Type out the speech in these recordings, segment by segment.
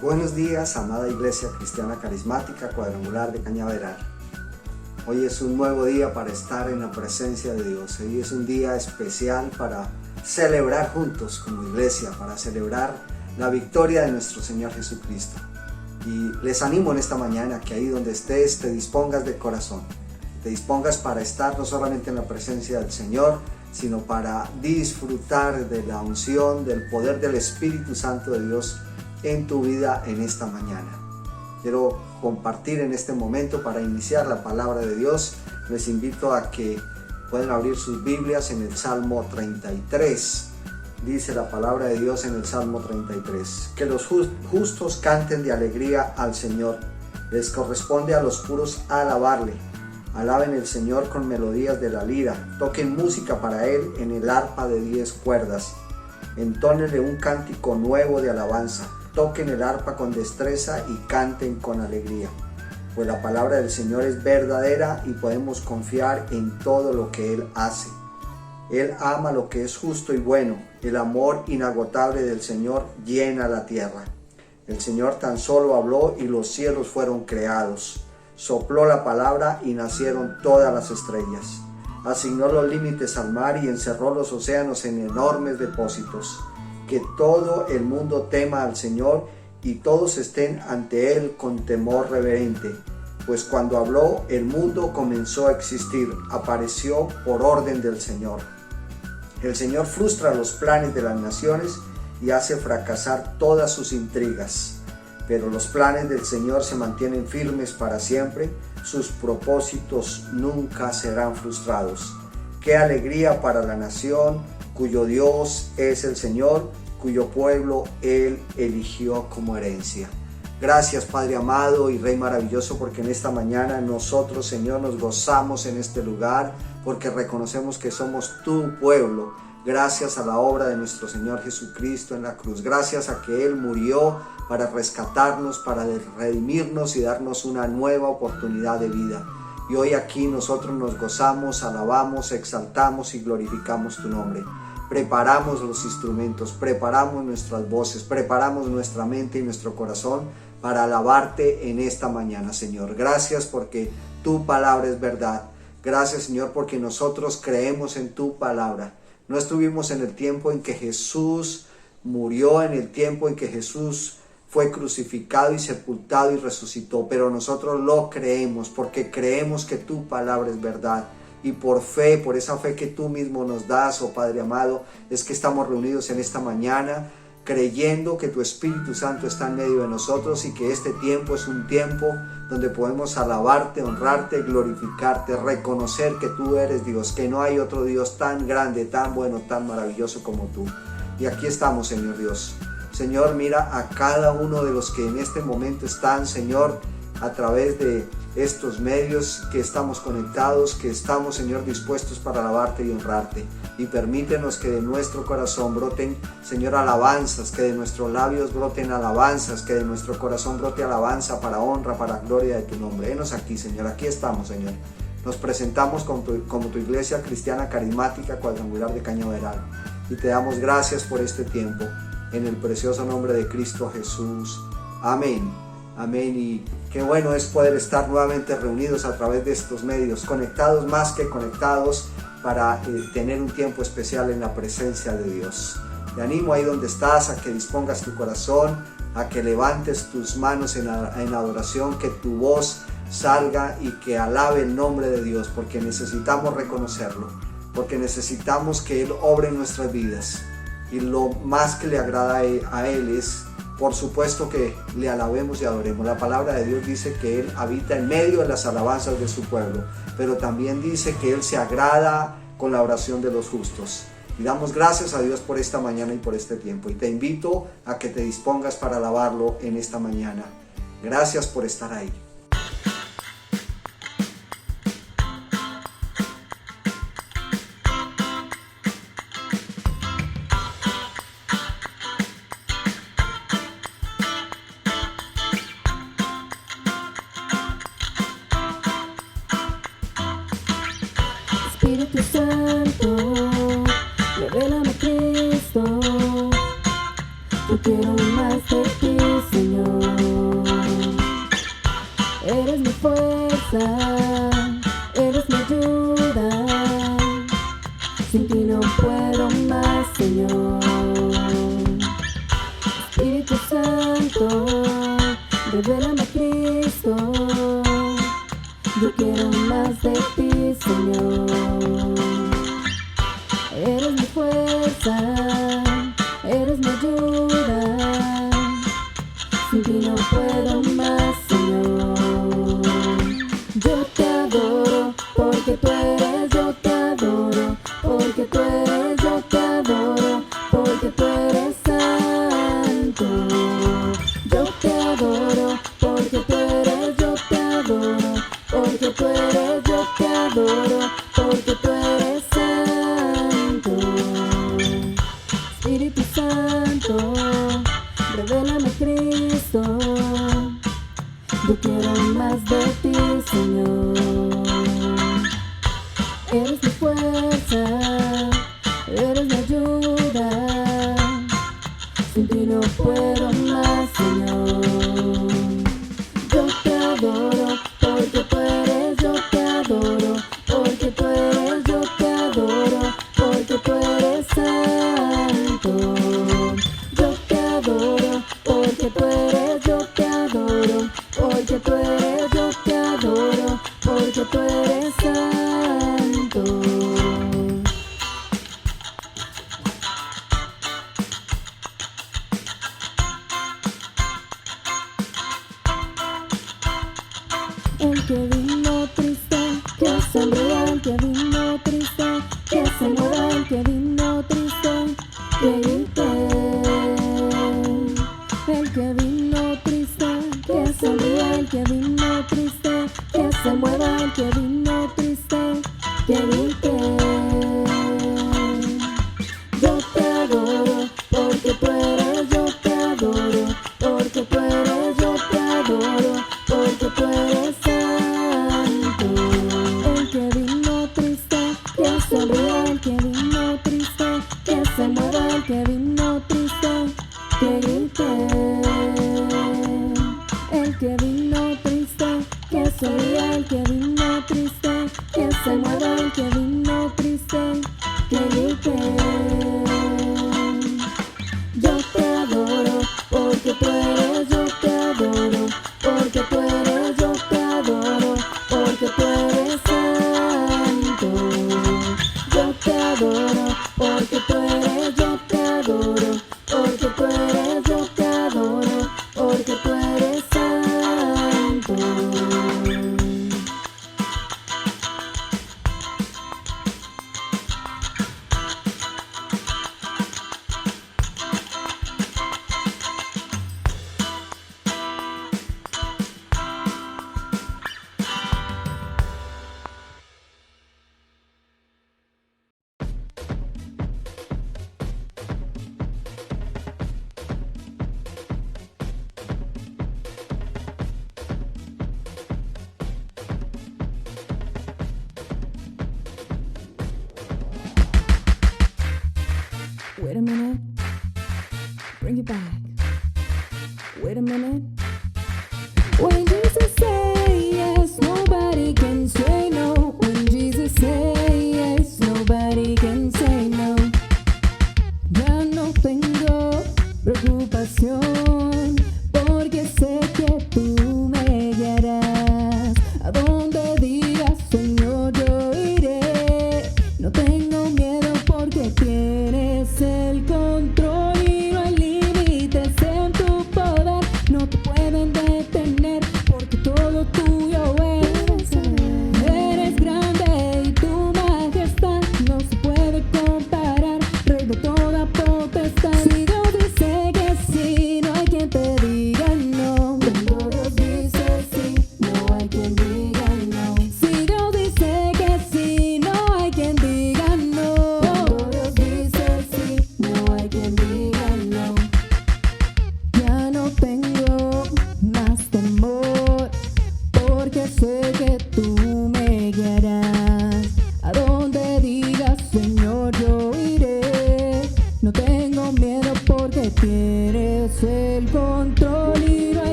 Buenos días, amada Iglesia Cristiana Carismática Cuadrangular de Cañaveral. Hoy es un nuevo día para estar en la presencia de Dios. Hoy es un día especial para celebrar juntos como iglesia, para celebrar la victoria de nuestro Señor Jesucristo. Y les animo en esta mañana que ahí donde estés te dispongas de corazón, te dispongas para estar no solamente en la presencia del Señor, sino para disfrutar de la unción, del poder del Espíritu Santo de Dios en tu vida en esta mañana. Quiero compartir en este momento para iniciar la palabra de Dios. Les invito a que puedan abrir sus Biblias en el Salmo 33. Dice la palabra de Dios en el Salmo 33: que los justos canten de alegría al Señor. Les corresponde a los puros alabarle. Alaben el Señor con melodías de la lira. Toquen música para Él en el arpa de 10 cuerdas. Entónenle un cántico nuevo de alabanza. Toquen el arpa con destreza y canten con alegría. Pues la palabra del Señor es verdadera y podemos confiar en todo lo que Él hace. Él ama lo que es justo y bueno. El amor inagotable del Señor llena la tierra. El Señor tan solo habló y los cielos fueron creados. Sopló la palabra y nacieron todas las estrellas. Asignó los límites al mar y encerró los océanos en enormes depósitos. Que todo el mundo tema al Señor y todos estén ante Él con temor reverente. Pues cuando habló, el mundo comenzó a existir, apareció por orden del Señor. El Señor frustra los planes de las naciones y hace fracasar todas sus intrigas. Pero los planes del Señor se mantienen firmes para siempre, sus propósitos nunca serán frustrados. ¡Qué alegría para la nación cuyo Dios es el Señor, cuyo pueblo Él eligió como herencia! Gracias, Padre amado y Rey maravilloso, porque en esta mañana nosotros, Señor, nos gozamos en este lugar, porque reconocemos que somos tu pueblo. Gracias a la obra de nuestro Señor Jesucristo en la cruz. Gracias a que Él murió para rescatarnos, para redimirnos y darnos una nueva oportunidad de vida. Y hoy aquí nosotros nos gozamos, alabamos, exaltamos y glorificamos tu nombre. Preparamos los instrumentos, preparamos nuestras voces, preparamos nuestra mente y nuestro corazón para alabarte en esta mañana, Señor. Gracias porque tu palabra es verdad. Gracias, Señor, porque nosotros creemos en tu palabra. No estuvimos en el tiempo en que Jesús murió, en el tiempo en que Jesús fue crucificado y sepultado y resucitó, pero nosotros lo creemos porque creemos que tu palabra es verdad. Y por fe, por esa fe que tú mismo nos das, oh Padre amado, es que estamos reunidos en esta mañana creyendo que tu Espíritu Santo está en medio de nosotros y que este tiempo es un tiempo donde podemos alabarte, honrarte, glorificarte, reconocer que tú eres Dios, que no hay otro Dios tan grande, tan bueno, tan maravilloso como tú. Y aquí estamos, Señor Dios. Señor, mira a cada uno de los que en este momento están, Señor, a través de estos medios que estamos conectados, que estamos, Señor, dispuestos para alabarte y honrarte. Y permítenos que de nuestro corazón broten, Señor, alabanzas, que de nuestros labios broten alabanzas, que de nuestro corazón brote alabanza para honra, para gloria de tu nombre. Henos aquí, Señor, aquí estamos, Señor. Nos presentamos como tu Iglesia Cristiana Carismática Cuadrangular de Cañaveral y te damos gracias por este tiempo, en el precioso nombre de Cristo Jesús. Amén. Amén. Y qué bueno es poder estar nuevamente reunidos a través de estos medios, conectados más que conectados, para tener un tiempo especial en la presencia de Dios. Te animo ahí donde estás a que dispongas tu corazón, a que levantes tus manos en adoración, que tu voz salga y que alabe el nombre de Dios, porque necesitamos reconocerlo, porque necesitamos que Él obre en nuestras vidas. Y lo más que le agrada a Él es, por supuesto, que le alabemos y adoremos. La palabra de Dios dice que Él habita en medio de las alabanzas de su pueblo, pero también dice que Él se agrada con la oración de los justos. Y damos gracias a Dios por esta mañana y por este tiempo. Y te invito a que te dispongas para alabarlo en esta mañana. Gracias por estar ahí. Espíritu Santo, revélame Cristo. Yo quiero más de ti, Señor. fuerza, eres mi ayuda. Sin ti no puedo más, Señor. Espíritu Santo, revélame a Cristo. Yo quiero más de ti, Señor. Eres mi fuerza, eres mi ayuda. Sin ti no puedo más, Señor. Yo te adoro porque tú eres, yo te adoro porque tú eres, yo te adoro porque tú eres santo. Yo te adoro porque tú eres, yo te adoro porque tú eres, yo te adoro porque tú eres santo. Espíritu Santo, revélame a Cristo. Yo quiero más de ti, Señor. Eres mi fuerza, eres mi ayuda. Sin ti no puedo más, Señor. Yo te adoro porque tú eres, yo te adoro porque tú eres, yo te adoro porque tú eres santo. Yo te adoro porque tú eres, yo te adoro porque tú eres, yo te adoro porque tú eres santo. El que vino triste, que sonría, el que vino triste, que se mueva, el que vino triste, que grite. El que vino triste, que sonría, el que vino triste, que se mueva, el que vino triste, que grite. Yo te adoro porque tú eres, yo te adoro porque tú eres, yo te adoro porque tú eres santo. El que vino triste, que sonría, el que vino triste, que se mueva, el que vino triste, que grite. El que vino triste, que sonría, el que vino triste, que se mueva, el que vino triste, que grite. Yo te adoro porque tú eres, yo te adoro porque tú eres, yo te adoro porque tú eres santo. Yo te adoro porque tú eres, yo te adoro porque tú eres, yo te adoro porque tú eres santo.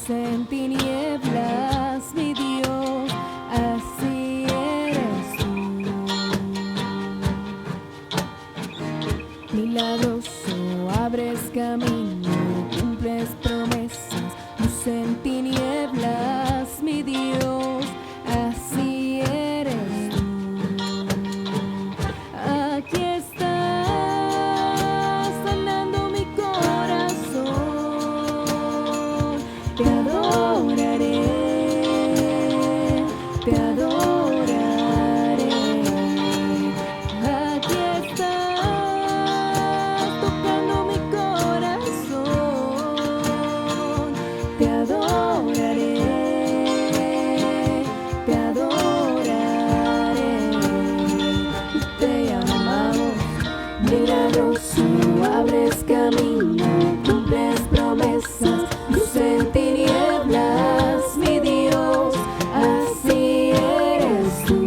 luz en tinieblas, mi Dios, así eres tú. Milagroso, abres camino, cumples promesas, luz en tinieblas, mi Dios, así eres tú. Aquí estás sanando mi corazón, te adoraré, te adoraré. Aquí estás tocando mi corazón, te adoraré, te adoraré. Y te amamos, milagroso, abres camino, cumples promesas, luz en tinieblas, mi Dios, así eres tú.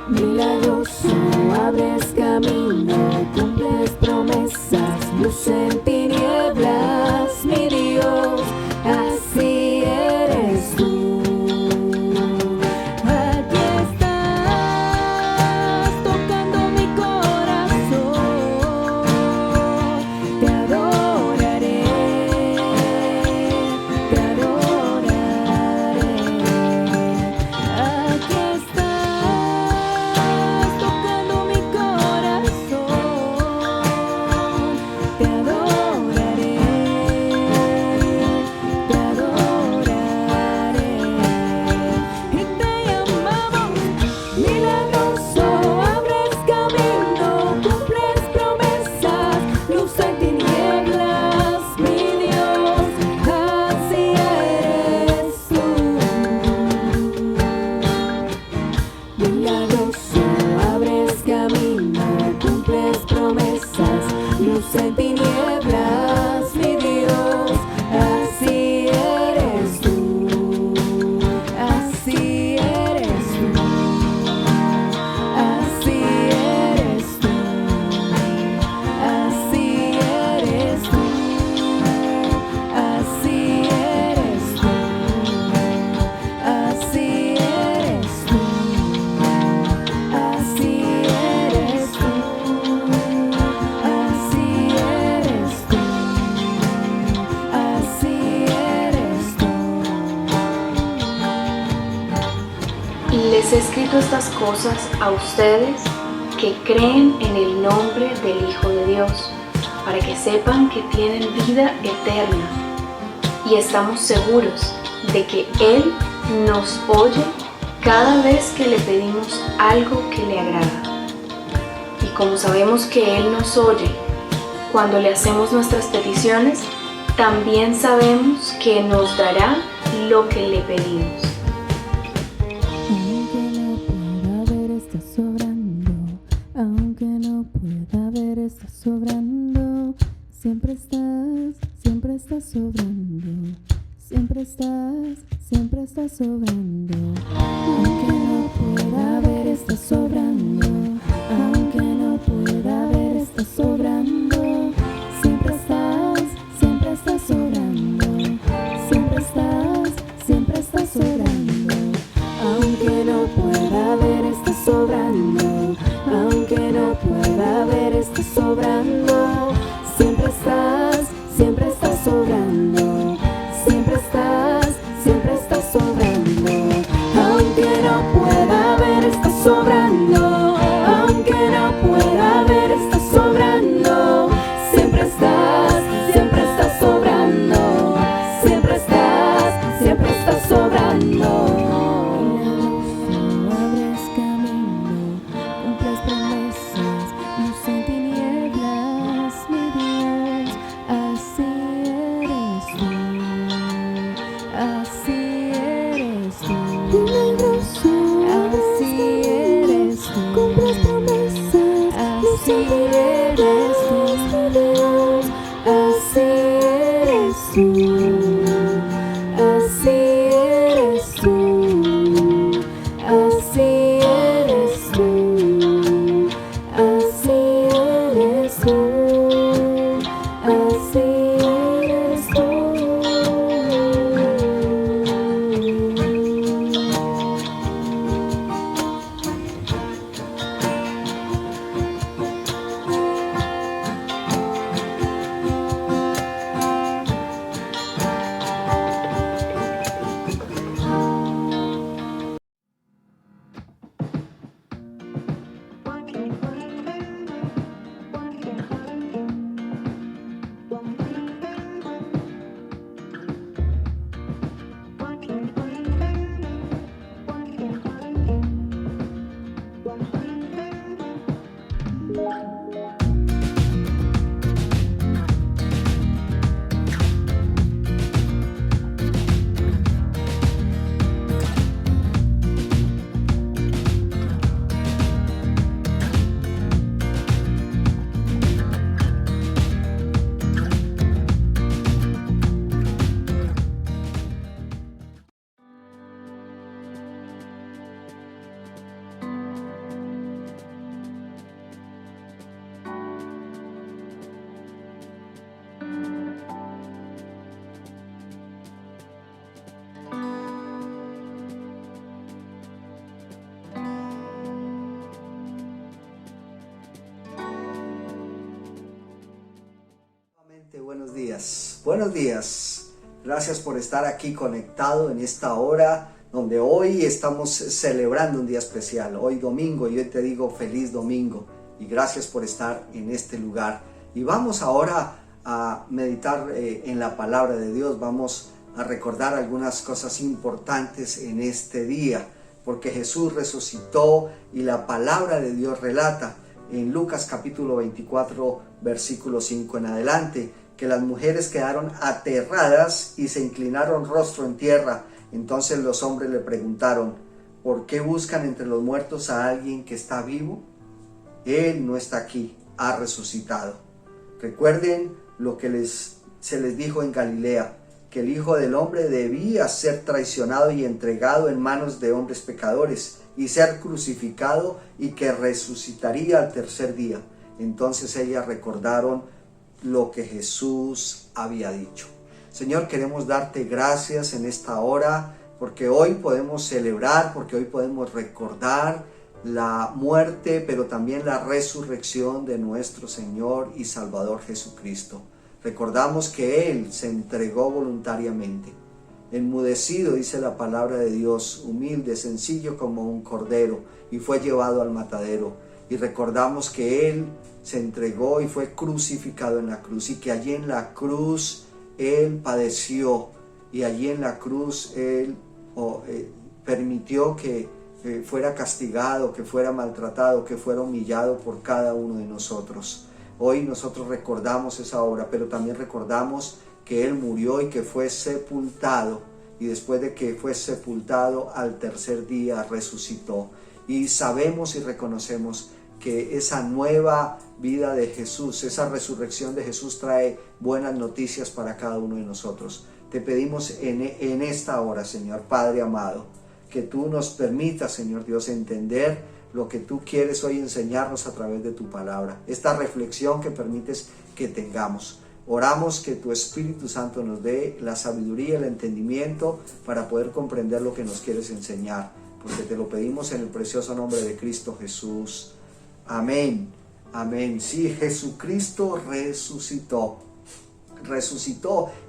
Milagroso, abres camino, cumples promesas, luz en tinieblas, mi Dios, así eres tú. Aquí estás tocando mi corazón, te adoraré, te adoraré. Aquí estás tocando mi corazón, te adoraré, te adoraré. Y te amamos, milagroso, abres camino, cumples promesas, luz en tinieblas, mi Dios, así eres tú. Milagroso, abres camino, cumples promesas, luz en tinieblas, mi Dios, así eres tú, así eres tú, así eres tú, así eres tú, así eres tú, así eres tú, así eres tú, así eres tú, así eres tú. Les he escrito estas cosas a ustedes que creen en el nombre del Hijo de Dios, para que sepan que tienen vida eterna. Y estamos seguros de que Él nos oye cada vez que le pedimos algo que le agrada. Y como sabemos que Él nos oye cuando le hacemos nuestras peticiones, también sabemos que nos dará lo que le pedimos. Aunque no pueda ver, estás sobrando. Siempre estás sobrando. Siempre estás sobrando. Aunque no pueda ver, estás sobrando. Aunque no pueda ver, estás sobrando. Siempre estás sobrando. Siempre estás sobrando. Aunque no pueda ver, estás sobrando. Aunque no pueda ver, estás sobrando. Siempre estás sobrando. Siempre estás sobrando. Aunque no pueda ver, estás sobrando. Aunque no pueda ver, estás sobrando. Siempre estás sobrando. Siempre estás sobrando. Abres camino, cumples promesas, luz en tinieblas, mi Dios, así eres. Buenos días. Gracias por estar aquí conectado en esta hora donde hoy estamos celebrando un día especial. Hoy domingo, y hoy te digo feliz domingo. Y gracias por estar en este lugar. Y vamos ahora a meditar en la palabra de Dios. Vamos a recordar algunas cosas importantes en este día. Porque Jesús resucitó y la palabra de Dios relata en Lucas capítulo 24, versículo 5 en adelante, que las mujeres quedaron aterradas y se inclinaron rostro en tierra. Entonces los hombres le preguntaron: ¿por qué buscan entre los muertos a alguien que está vivo? Él no está aquí, ha resucitado. Recuerden lo que se les dijo en Galilea, que el Hijo del Hombre debía ser traicionado y entregado en manos de hombres pecadores y ser crucificado, y que resucitaría al tercer día. Entonces ellas recordaron lo que Jesús había dicho. Señor, queremos darte gracias en esta hora, porque hoy podemos celebrar, porque hoy podemos recordar la muerte, pero también la resurrección de nuestro Señor y Salvador Jesucristo. Recordamos que Él se entregó voluntariamente, enmudecido, dice la palabra de Dios, humilde, sencillo como un cordero, y fue llevado al matadero. Y recordamos que Él se entregó y fue crucificado en la cruz, y que allí en la cruz Él padeció, y allí en la cruz Él permitió que fuera castigado, que fuera maltratado, que fuera humillado por cada uno de nosotros. Hoy nosotros recordamos esa obra, pero también recordamos que Él murió y que fue sepultado, y después de que fue sepultado al tercer día resucitó. Y sabemos y reconocemos que esa nueva vida de Jesús, esa resurrección de Jesús trae buenas noticias para cada uno de nosotros. Te pedimos en esta hora, Señor Padre amado, que tú nos permitas, Señor Dios, entender lo que tú quieres hoy enseñarnos a través de tu palabra, esta reflexión que permites que tengamos. Oramos que tu Espíritu Santo nos dé la sabiduría, el entendimiento para poder comprender lo que nos quieres enseñar, porque te lo pedimos en el precioso nombre de Cristo Jesús. Amén. Amén. Sí, Jesucristo resucitó.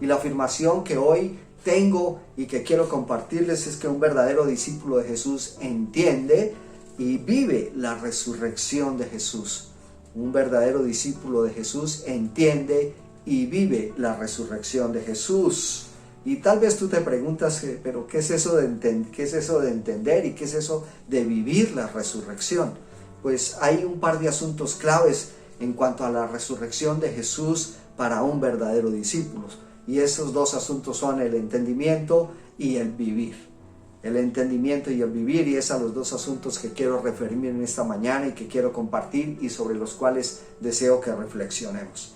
Y la afirmación que hoy tengo y que quiero compartirles es que un verdadero discípulo de Jesús entiende y vive la resurrección de Jesús. Un verdadero discípulo de Jesús entiende y vive la resurrección de Jesús. Y tal vez tú te preguntas, pero ¿qué es eso de entender y qué es eso de vivir la resurrección? Pues hay un par de asuntos claves en cuanto a la resurrección de Jesús para un verdadero discípulo. Y esos dos asuntos son el entendimiento y el vivir. El entendimiento y el vivir, y es a los dos asuntos que quiero referirme en esta mañana y que quiero compartir y sobre los cuales deseo que reflexionemos.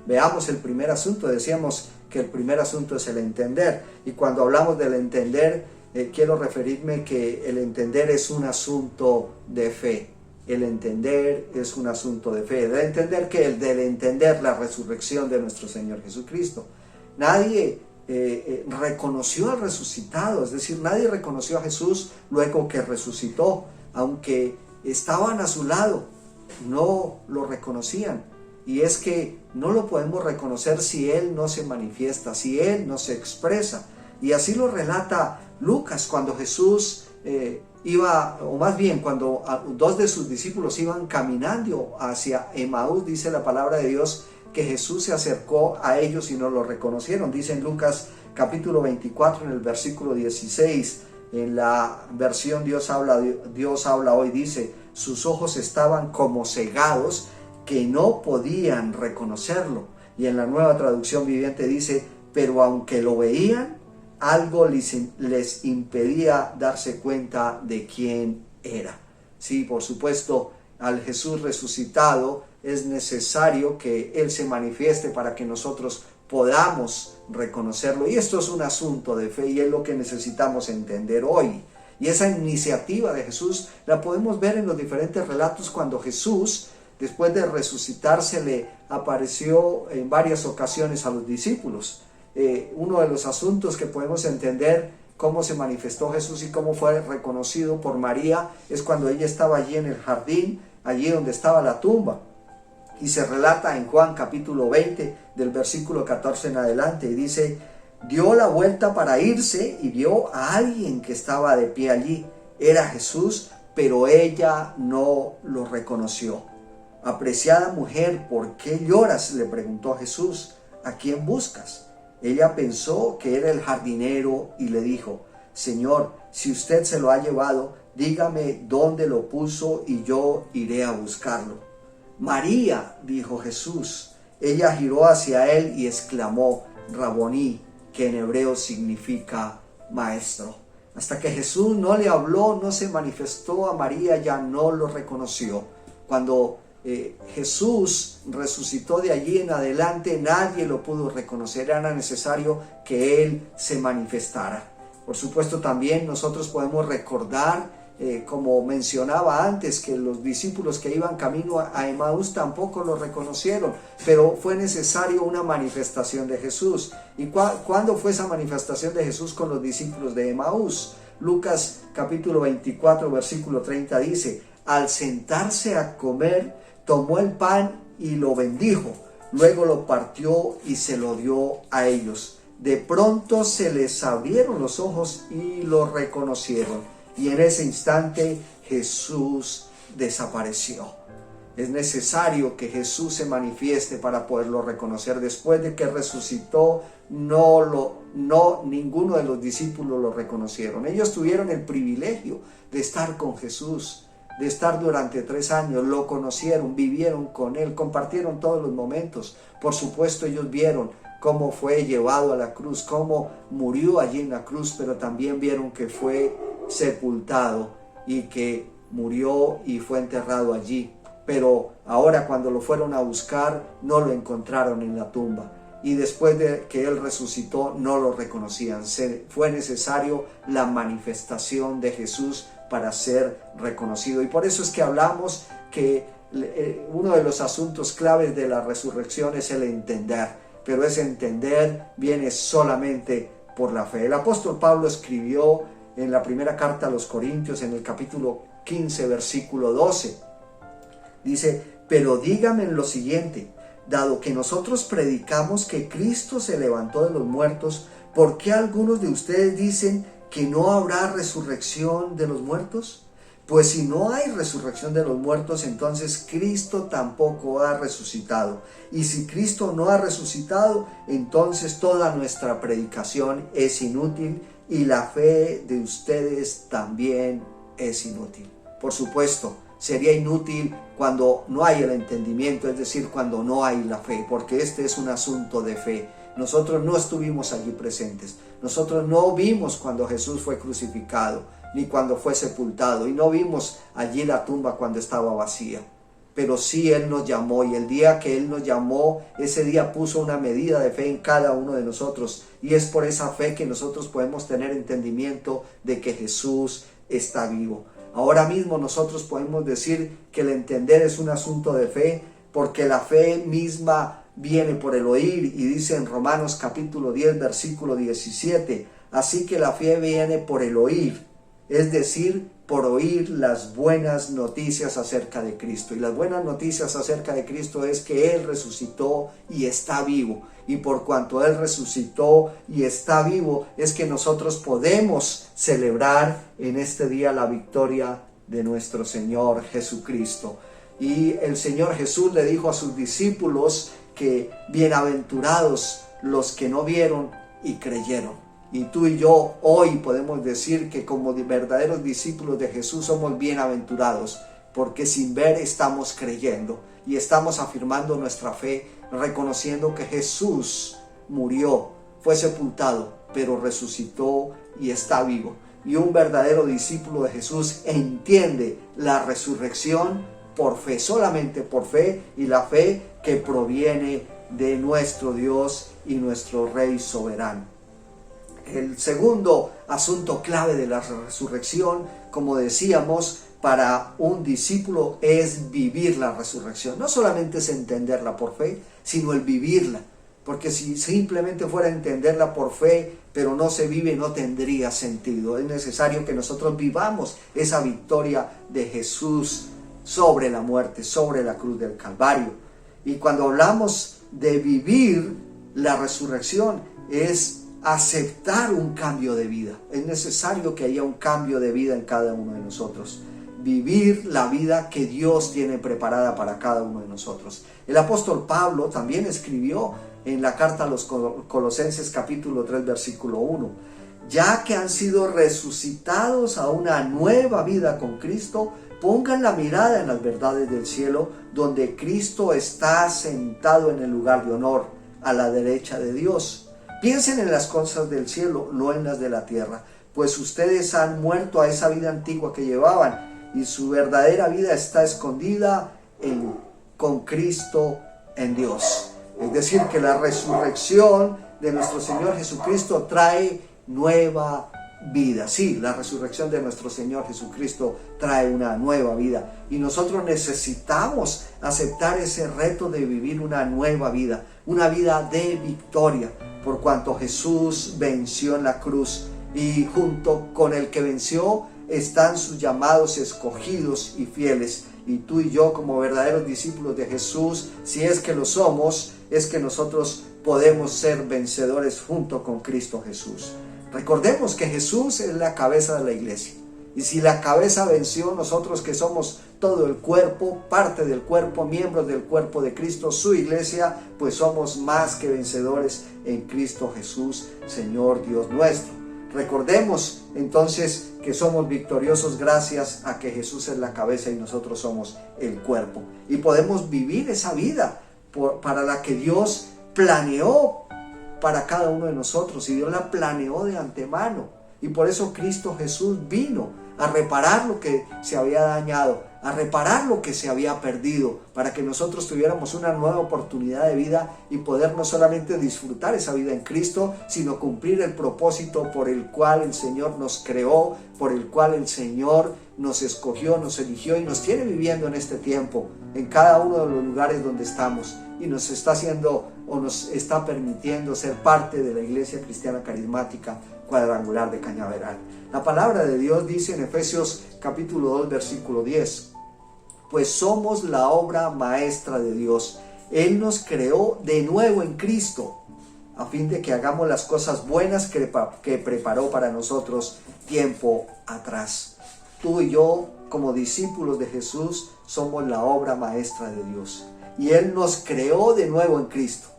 Veamos el primer asunto. Decíamos que el primer asunto es el entender, y cuando hablamos del entender, quiero referirme que el entender es un asunto de fe. El entender es un asunto de fe. De entender que del entender la resurrección de nuestro Señor Jesucristo. Nadie reconoció al resucitado, es decir, nadie reconoció a Jesús luego que resucitó, aunque estaban a su lado, no lo reconocían. Y es que no lo podemos reconocer si Él no se manifiesta, si Él no se expresa. Y así lo relata Lucas cuando Jesús cuando dos de sus discípulos iban caminando hacia Emaús. Dice la palabra de Dios que Jesús se acercó a ellos y no lo reconocieron. Dice en Lucas capítulo 24 en el versículo 16, en la versión Dios habla hoy, dice: sus ojos estaban como cegados, que no podían reconocerlo. Y en la Nueva Traducción Viviente dice: pero aunque lo veían, algo les impedía darse cuenta de quién era. Sí, por supuesto, al Jesús resucitado es necesario que Él se manifieste para que nosotros podamos reconocerlo. Y esto es un asunto de fe, y es lo que necesitamos entender hoy. Y esa iniciativa de Jesús la podemos ver en los diferentes relatos cuando Jesús, después de resucitar, se le apareció en varias ocasiones a los discípulos. Uno de los asuntos que podemos entender cómo se manifestó Jesús y cómo fue reconocido por María es cuando ella estaba allí en el jardín, allí donde estaba la tumba. Y se relata en Juan capítulo 20 del versículo 14 en adelante, y dice: dio la vuelta para irse y vio a alguien que estaba de pie allí. Era Jesús, pero ella no lo reconoció. Apreciada mujer, ¿por qué lloras?, le preguntó Jesús. ¿A quién buscas? Ella pensó que era el jardinero y le dijo: Señor, si usted se lo ha llevado, dígame dónde lo puso y yo iré a buscarlo. María, dijo Jesús. Ella giró hacia él y exclamó: Raboní, que en hebreo significa maestro. Hasta que Jesús no le habló, no se manifestó a María, ya no lo reconoció. Cuando Jesús resucitó de allí en adelante, nadie lo pudo reconocer. Era necesario que Él se manifestara. Por supuesto, también nosotros podemos recordar, como mencionaba antes, que los discípulos que iban camino a Emaús tampoco lo reconocieron, pero fue necesario una manifestación de Jesús. ¿Y cuándo fue esa manifestación de Jesús con los discípulos de Emaús? Lucas capítulo 24 versículo 30 dice: al sentarse a comer, tomó el pan y lo bendijo, luego lo partió y se lo dio a ellos. De pronto se les abrieron los ojos y lo reconocieron. Y en ese instante Jesús desapareció. Es necesario que Jesús se manifieste para poderlo reconocer. Después de que resucitó, ninguno de los discípulos lo reconocieron. Ellos tuvieron el privilegio de estar con Jesús, de estar durante 3 años, lo conocieron, vivieron con Él, compartieron todos los momentos. Por supuesto, ellos vieron cómo fue llevado a la cruz, cómo murió allí en la cruz, pero también vieron que fue sepultado y que murió y fue enterrado allí. Pero ahora, cuando lo fueron a buscar, no lo encontraron en la tumba. Y después de que Él resucitó, no lo reconocían. Fue necesario la manifestación de Jesús para ser reconocido. Y por eso es que hablamos que uno de los asuntos claves de la resurrección es el entender. Pero ese entender viene solamente por la fe. El apóstol Pablo escribió en la primera carta a los Corintios, en el capítulo 15, versículo 12. Dice: pero díganme lo siguiente: dado que nosotros predicamos que Cristo se levantó de los muertos, ¿por qué algunos de ustedes dicen que no habrá resurrección de los muertos? Pues si no hay resurrección de los muertos, entonces Cristo tampoco ha resucitado. Y si Cristo no ha resucitado, entonces toda nuestra predicación es inútil y la fe de ustedes también es inútil. Por supuesto, sería inútil cuando no hay el entendimiento, es decir, cuando no hay la fe, porque este es un asunto de fe. Nosotros no estuvimos allí presentes. Nosotros no vimos cuando Jesús fue crucificado, ni cuando fue sepultado, y no vimos allí la tumba cuando estaba vacía. Pero sí Él nos llamó, y el día que Él nos llamó, ese día puso una medida de fe en cada uno de nosotros, y es por esa fe que nosotros podemos tener entendimiento de que Jesús está vivo. Ahora mismo nosotros podemos decir que el entender es un asunto de fe, porque la fe misma viene por el oír, y dice en Romanos capítulo 10 versículo 17: así que la fe viene por el oír, es decir, por oír las buenas noticias acerca de Cristo. Y las buenas noticias acerca de Cristo es que Él resucitó y está vivo. Y por cuanto Él resucitó y está vivo, es que nosotros podemos celebrar en este día la victoria de nuestro Señor Jesucristo. Y el Señor Jesús le dijo a sus discípulos que bienaventurados los que no vieron y creyeron. Y tú y yo hoy podemos decir que como verdaderos discípulos de Jesús somos bienaventurados, porque sin ver estamos creyendo y estamos afirmando nuestra fe, reconociendo que Jesús murió, fue sepultado, pero resucitó y está vivo. Y un verdadero discípulo de Jesús entiende la resurrección por fe, solamente por fe, y la fe que proviene de nuestro Dios y nuestro Rey soberano. El segundo asunto clave de la resurrección, como decíamos, para un discípulo es vivir la resurrección. No solamente es entenderla por fe, sino el vivirla. Porque si simplemente fuera entenderla por fe, pero no se vive, no tendría sentido. Es necesario que nosotros vivamos esa victoria de Jesús sobre la muerte, sobre la cruz del Calvario. Y cuando hablamos de vivir la resurrección, es aceptar un cambio de vida. Es necesario que haya un cambio de vida en cada uno de nosotros. Vivir la vida que Dios tiene preparada para cada uno de nosotros. El apóstol Pablo también escribió en la carta a los Colosenses capítulo 3 versículo 1: ya que han sido resucitados a una nueva vida con Cristo, pongan la mirada en las verdades del cielo, donde Cristo está sentado en el lugar de honor, a la derecha de Dios. Piensen en las cosas del cielo, no en las de la tierra, pues ustedes han muerto a esa vida antigua que llevaban, y su verdadera vida está escondida con Cristo en Dios. Es decir, que la resurrección de nuestro Señor Jesucristo trae nueva vida. Sí, la resurrección de nuestro Señor Jesucristo trae una nueva vida, y nosotros necesitamos aceptar ese reto de vivir una nueva vida, una vida de victoria, por cuanto Jesús venció en la cruz, y junto con el que venció están sus llamados, escogidos y fieles. Y tú y yo, como verdaderos discípulos de Jesús, si es que lo somos, es que nosotros podemos ser vencedores junto con Cristo Jesús. Recordemos que Jesús es la cabeza de la iglesia, y si la cabeza venció, nosotros que somos todo el cuerpo, parte del cuerpo, miembros del cuerpo de Cristo, su iglesia, pues somos más que vencedores en Cristo Jesús, Señor Dios nuestro. Recordemos entonces que somos victoriosos gracias a que Jesús es la cabeza y nosotros somos el cuerpo, y podemos vivir esa vida para la que Dios planeó para cada uno de nosotros, y Dios la planeó de antemano, y por eso Cristo Jesús vino a reparar lo que se había dañado, a reparar lo que se había perdido, para que nosotros tuviéramos una nueva oportunidad de vida y poder no solamente disfrutar esa vida en Cristo, sino cumplir el propósito por el cual el Señor nos creó, por el cual el Señor nos escogió, nos eligió y nos tiene viviendo en este tiempo, en cada uno de los lugares donde estamos, y nos está haciendo o nos está permitiendo ser parte de la Iglesia Cristiana Carismática Cuadrangular de Cañaveral. La palabra de Dios dice en Efesios capítulo 2 versículo 10: pues somos la obra maestra de Dios. Él nos creó de nuevo en Cristo, a fin de que hagamos las cosas buenas que preparó para nosotros tiempo atrás. Tú y yo, como discípulos de Jesús, somos la obra maestra de Dios, y Él nos creó de nuevo en Cristo.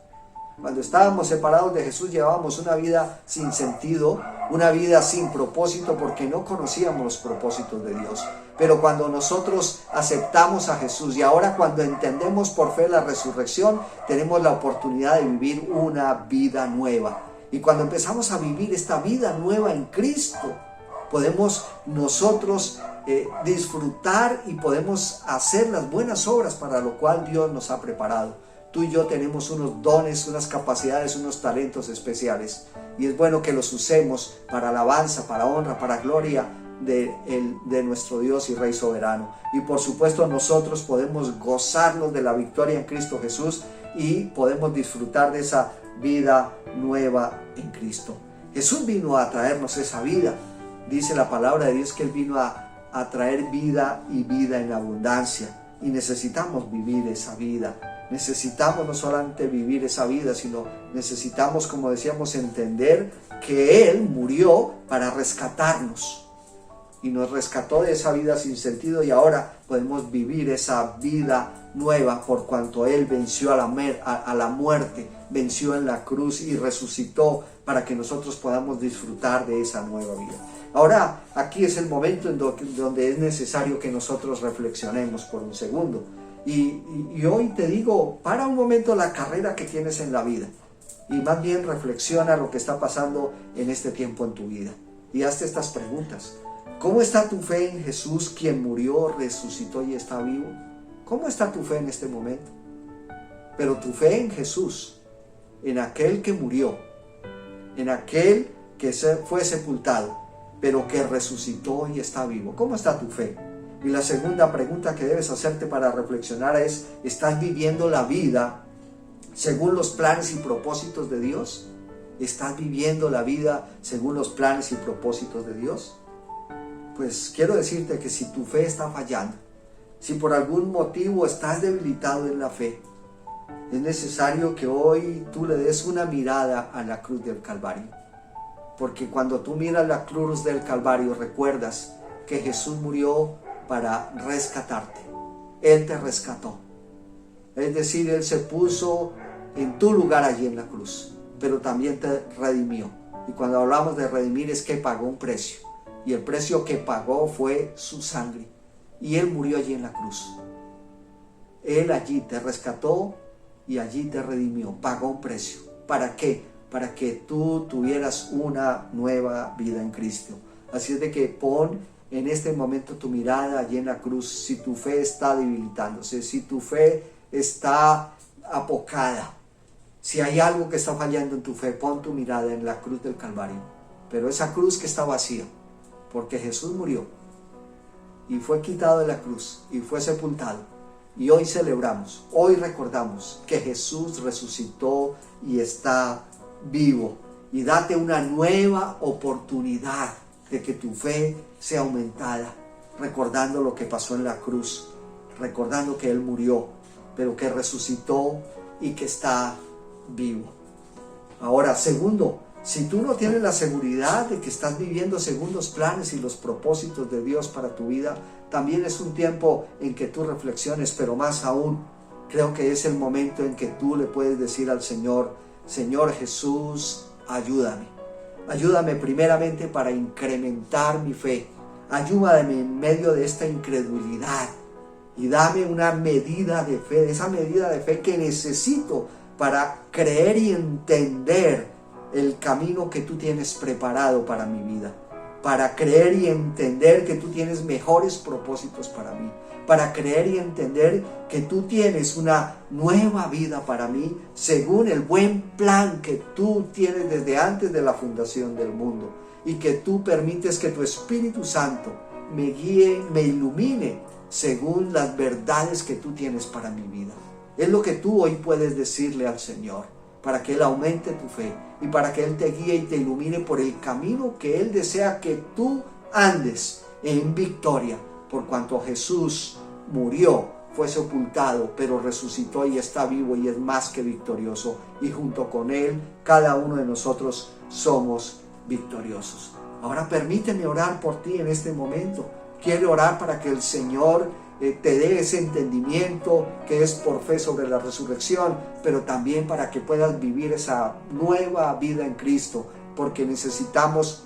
Cuando estábamos separados de Jesús, llevábamos una vida sin sentido, una vida sin propósito, porque no conocíamos los propósitos de Dios. Pero cuando nosotros aceptamos a Jesús, y ahora cuando entendemos por fe la resurrección, tenemos la oportunidad de vivir una vida nueva. Y cuando empezamos a vivir esta vida nueva en Cristo, podemos nosotros disfrutar y podemos hacer las buenas obras para lo cual Dios nos ha preparado. Tú y yo tenemos unos dones, unas capacidades, unos talentos especiales, y es bueno que los usemos para alabanza, para honra, para gloria de nuestro Dios y Rey soberano. Y por supuesto nosotros podemos gozarnos de la victoria en Cristo Jesús, y podemos disfrutar de esa vida nueva en Cristo. Jesús vino a traernos esa vida. Dice la palabra de Dios que Él vino a traer vida, y vida en abundancia, y necesitamos vivir esa vida. Necesitamos no solamente vivir esa vida, sino necesitamos, como decíamos, entender que Él murió para rescatarnos, y nos rescató de esa vida sin sentido, y ahora podemos vivir esa vida nueva por cuanto Él venció a la muerte, venció en la cruz y resucitó para que nosotros podamos disfrutar de esa nueva vida. Ahora, aquí es el momento en donde es necesario que nosotros reflexionemos por un segundo. Y hoy te digo, para un momento la carrera que tienes en la vida, y más bien reflexiona lo que está pasando en este tiempo en tu vida, y hazte estas preguntas. ¿Cómo está tu fe en Jesús, quien murió, resucitó y está vivo? ¿Cómo está tu fe en este momento? Pero tu fe en Jesús, en aquel que murió, en aquel que fue sepultado, pero que resucitó y está vivo. ¿Cómo está tu fe? Y la segunda pregunta que debes hacerte para reflexionar es: ¿estás viviendo la vida según los planes y propósitos de Dios? ¿Estás viviendo la vida según los planes y propósitos de Dios? Pues quiero decirte que si tu fe está fallando, si por algún motivo estás debilitado en la fe, Es necesario que hoy tú le des una mirada a la cruz del Calvario. Porque cuando tú miras la cruz del Calvario, recuerdas que Jesús murió para rescatarte. Él te rescató. Es decir, Él se puso en tu lugar allí en la cruz, pero también te redimió. Y cuando hablamos de redimir es que pagó un precio. Y el precio que pagó fue su sangre. Y Él murió allí en la cruz. Él allí te rescató y allí te redimió. Pagó un precio. ¿Para qué? Para que tú tuvieras una nueva vida en Cristo. Así es de que pon en este momento tu mirada allí en la cruz. Si tu fe está debilitándose, si tu fe está apocada, si hay algo que está fallando en tu fe, pon tu mirada en la cruz del Calvario. Pero esa cruz que está vacía, porque Jesús murió y fue quitado de la cruz y fue sepultado. Y hoy celebramos, hoy recordamos que Jesús resucitó y está vivo. Y date una nueva oportunidad de que tu fe sea aumentada, recordando lo que pasó en la cruz, recordando que Él murió, pero que resucitó y que está vivo. Ahora, segundo, si tú no tienes la seguridad de que estás viviendo según los planes y los propósitos de Dios para tu vida, también es un tiempo en que tú reflexiones, pero más aún, creo que es el momento en que tú le puedes decir al Señor: Señor Jesús, ayúdame. Ayúdame primeramente para incrementar mi fe. Ayúdame en medio de esta incredulidad. Y dame una medida de fe, esa medida de fe que necesito para creer y entender el camino que tú tienes preparado para mi vida. Para creer y entender que tú tienes mejores propósitos para mí. Para creer y entender que tú tienes una nueva vida para mí según el buen plan que tú tienes desde antes de la fundación del mundo. Y que tú permites que tu Espíritu Santo me guíe, me ilumine según las verdades que tú tienes para mi vida. Es lo que tú hoy puedes decirle al Señor, para que Él aumente tu fe y para que Él te guíe y te ilumine por el camino que Él desea que tú andes en victoria, por cuanto Jesús murió, fue sepultado, pero resucitó y está vivo y es más que victorioso, y junto con Él cada uno de nosotros somos victoriosos. Ahora permíteme orar por ti en este momento. Quiero orar para que el Señor te dé ese entendimiento que es por fe sobre la resurrección, pero también para que puedas vivir esa nueva vida en Cristo, porque necesitamos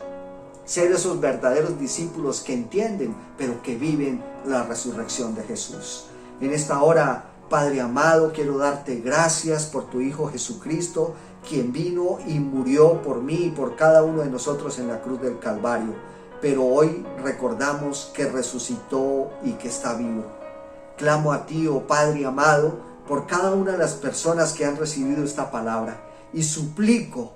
ser esos verdaderos discípulos que entienden, pero que viven la resurrección de Jesús. En esta hora, Padre amado, quiero darte gracias por tu Hijo Jesucristo, quien vino y murió por mí y por cada uno de nosotros en la cruz del Calvario. Pero hoy recordamos que resucitó y que está vivo. Clamo a ti, oh Padre amado, por cada una de las personas que han recibido esta palabra, y suplico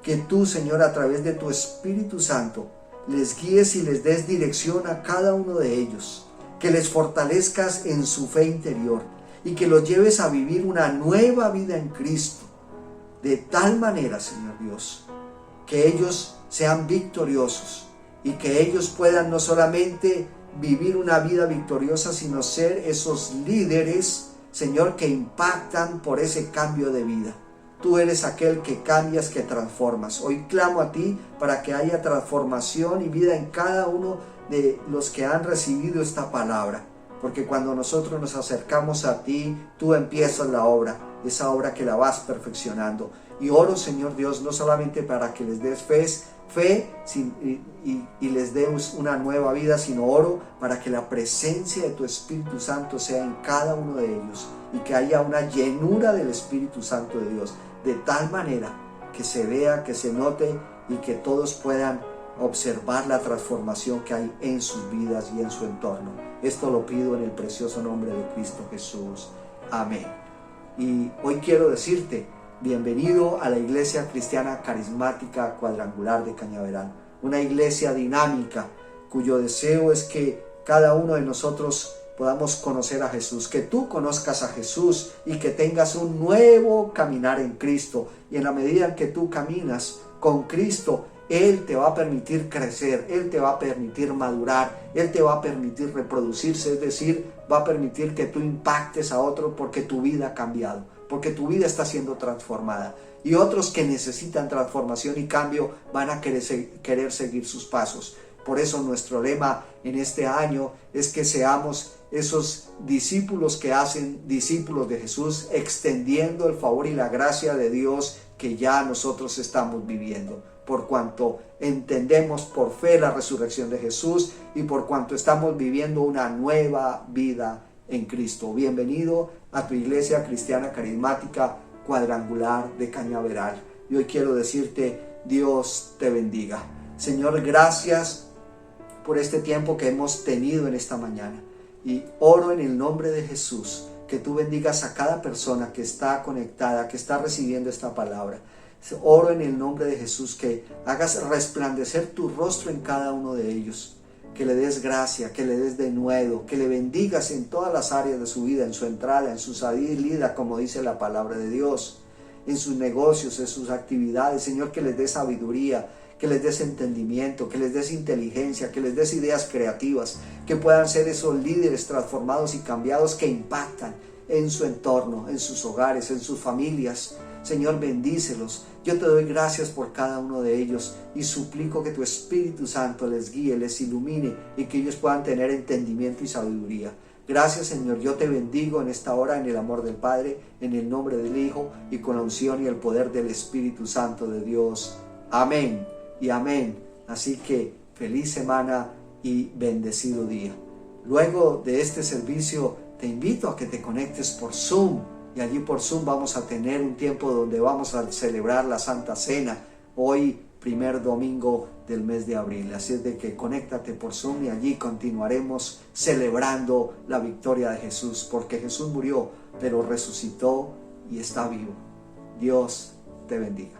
que tú, Señor, a través de tu Espíritu Santo, les guíes y les des dirección a cada uno de ellos, que les fortalezcas en su fe interior y que los lleves a vivir una nueva vida en Cristo, de tal manera, Señor Dios, que ellos sean victoriosos y que ellos puedan no solamente vivir una vida victoriosa, sino ser esos líderes, Señor, que impactan por ese cambio de vida. Tú eres aquel que cambias, que transformas. Hoy clamo a ti para que haya transformación y vida en cada uno de los que han recibido esta palabra. Porque cuando nosotros nos acercamos a ti, tú empiezas la obra, esa obra que la vas perfeccionando. Y oro, Señor Dios, no solamente para que les des fe y les des una nueva vida, sino oro para que la presencia de tu Espíritu Santo sea en cada uno de ellos y que haya una llenura del Espíritu Santo de Dios, de tal manera que se vea, que se note y que todos puedan observar la transformación que hay en sus vidas y en su entorno. Esto lo pido en el precioso nombre de Cristo Jesús. Amén. Y hoy quiero decirte, bienvenido a la Iglesia Cristiana Carismática Cuadrangular de Cañaveral, una iglesia dinámica cuyo deseo es que cada uno de nosotros podamos conocer a Jesús, que tú conozcas a Jesús y que tengas un nuevo caminar en Cristo. Y en la medida en que tú caminas con Cristo, Él te va a permitir crecer, Él te va a permitir madurar, Él te va a permitir reproducirse, es decir, va a permitir que tú impactes a otro porque tu vida ha cambiado, porque tu vida está siendo transformada. Y otros que necesitan transformación y cambio van a querer seguir sus pasos. Por eso nuestro lema en este año es que seamos esos discípulos que hacen discípulos de Jesús, extendiendo el favor y la gracia de Dios que ya nosotros estamos viviendo, por cuanto entendemos por fe la resurrección de Jesús y por cuanto estamos viviendo una nueva vida en Cristo. Bienvenido a tu iglesia cristiana carismática Cuadrangular de Cañaveral. Y hoy quiero decirte, Dios te bendiga. Señor, gracias por este tiempo que hemos tenido en esta mañana. Y oro en el nombre de Jesús que tú bendigas a cada persona que está conectada, que está recibiendo esta palabra. Oro en el nombre de Jesús que hagas resplandecer tu rostro en cada uno de ellos, que le des gracia, que le des denuedo, que le bendigas en todas las áreas de su vida, en su entrada, en su salida, como dice la palabra de Dios, en sus negocios, en sus actividades. Señor, que les des sabiduría, que les des entendimiento, que les des inteligencia, que les des ideas creativas, que puedan ser esos líderes transformados y cambiados que impactan en su entorno, en sus hogares, en sus familias. Señor, bendícelos. Yo te doy gracias por cada uno de ellos y suplico que tu Espíritu Santo les guíe, les ilumine y que ellos puedan tener entendimiento y sabiduría. Gracias, Señor. Yo te bendigo en esta hora en el amor del Padre, en el nombre del Hijo y con la unción y el poder del Espíritu Santo de Dios. Amén y amén. Así que feliz semana y bendecido día. Luego de este servicio te invito a que te conectes por Zoom. Y allí por Zoom vamos a tener un tiempo donde vamos a celebrar la Santa Cena, hoy primer domingo del mes de abril. Así es de que conéctate por Zoom y allí continuaremos celebrando la victoria de Jesús, porque Jesús murió, pero resucitó y está vivo. Dios te bendiga.